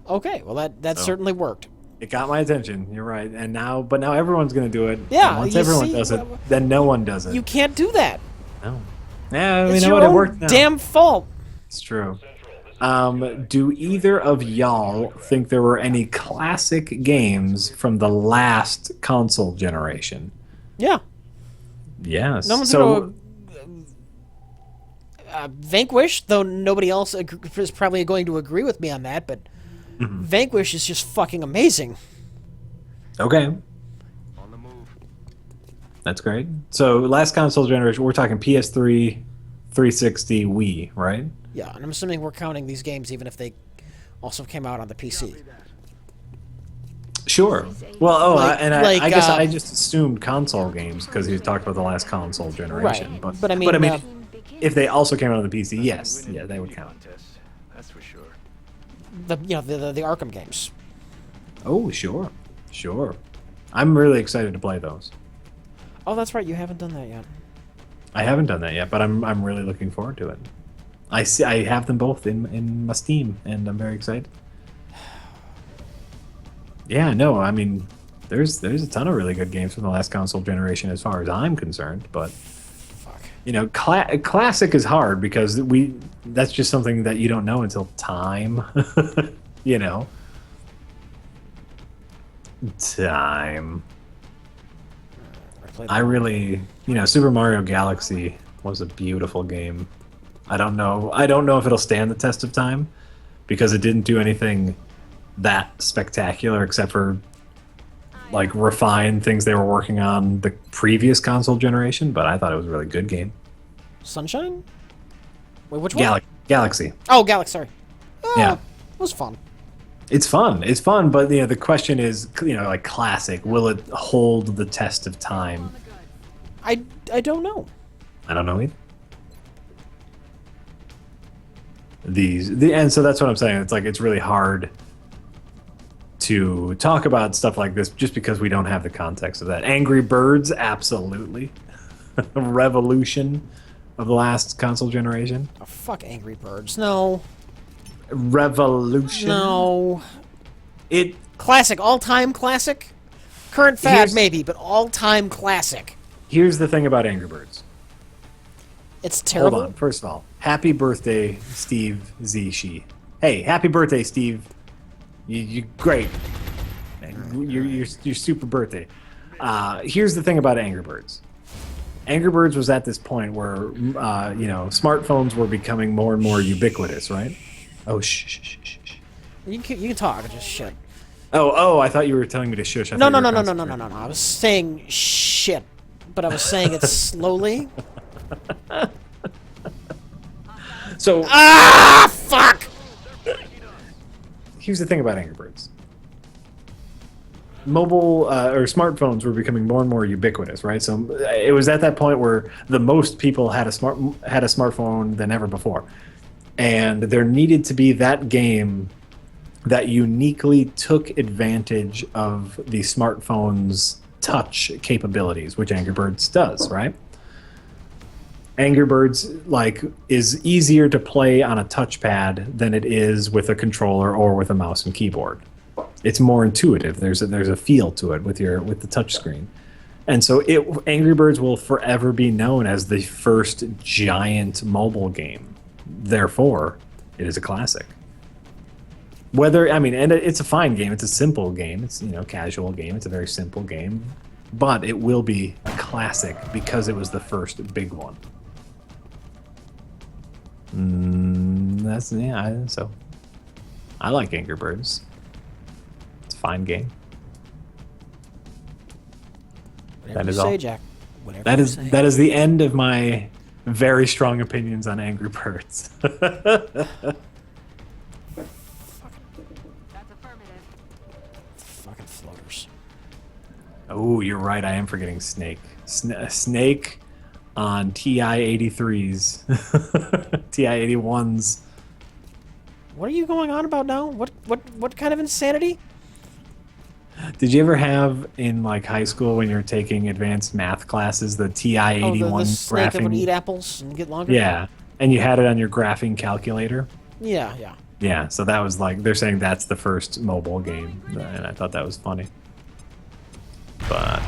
Okay, well that certainly worked.
It got my attention. You're right. And now everyone's gonna do it.
Yeah,
And once
you
everyone
see,
does it, then no one does it.
You can't do that.
No. Yeah, we
It's
know
your
what it
own
worked. Now.
damn fault.
It's true. Do either of y'all think there were any classic games from the last console generation?
Yeah.
Yes.
No one's
so,
gonna Vanquish, though nobody else is probably going to agree with me on that, but Vanquish is just fucking amazing.
okay,
On the move.
that's great. So last console generation, we're talking PS3, 360, Wii, right?
Yeah, and I'm assuming we're counting these games even if they also came out on the PC.
Sure. Well, I guess
like,
I just assumed console games because he talked about the last console generation.
Right. But I mean,
if they also came out on the PC, yes, yeah, they would count.
Contest, that's for sure.
the Arkham games.
Oh, sure. I'm really excited to play those.
Oh, that's right. You haven't done that yet.
I haven't done that yet, but I'm really looking forward to it. I have them both in my Steam, and I'm very excited. Yeah, no, I mean, there's a ton of really good games from the last console generation as far as I'm concerned, but you know, classic is hard because that's just something that you don't know until time. You know, time. I really, Super Mario Galaxy was a beautiful game. I don't know if it'll stand the test of time because it didn't do anything that spectacular except for like refine things they were working on the previous console generation, but I thought it was a really good game.
Sunshine? Wait, which one?
Galaxy.
Oh, Galaxy, sorry.
Yeah.
It was fun.
It's fun, but the question is, like classic, will it hold the test of time?
I don't know.
I don't know either. And so that's what I'm saying. It's like it's really hard to talk about stuff like this just because we don't have the context of that. Angry Birds, absolutely. Revolution of the last console generation.
Oh, fuck Angry Birds. No.
Revolution.
No.
It
Classic. All-time classic? Current fad, maybe, but all-time classic.
Here's the thing about Angry Birds.
It's terrible.
Hold on. First of all, happy birthday, Steve Z. She. Hey, happy birthday, Steve. You great. Your super birthday. Here's the thing about Angry Birds. Angry Birds was at this point where smartphones were becoming more and more ubiquitous, right? Oh, shh.
You can talk, just shit.
Oh, I thought you were telling me to shush.
No. I was saying shit, but I was saying it slowly.
So
Fuck!
Here's the thing about Angry Birds. Mobile or smartphones were becoming more and more ubiquitous, right? So it was at that point where the most people had a smartphone than ever before, and there needed to be that game that uniquely took advantage of the smartphone's touch capabilities, which Angry Birds does, right? Angry Birds is easier to play on a touchpad than it is with a controller or with a mouse and keyboard. It's more intuitive. There's a feel to it with the touch screen. And so Angry Birds will forever be known as the first giant mobile game. Therefore, it is a classic. And it's a fine game. It's a simple game. It's casual game. It's a very simple game, but it will be a classic because it was the first big one. So I like Angry Birds. It's a fine game.
Whatever
That is
you say,
all.
Jack. Whatever
That
you
is
say.
that is the end of my very strong opinions on Angry Birds.
That's affirmative.
Fucking floaters.
Oh, you're right. I am forgetting Snake. Snake on TI-83s, TI-81s.
What are you going on about now? What kind of insanity?
Did you ever have in high school when you were taking advanced math classes the TI-81
Oh, the snake that would
graphing?
eat apples and get longer?
Yeah, And you had it on your graphing calculator.
Yeah, yeah.
Yeah, so that was like, they're saying that's the first mobile game, and I thought that was funny. But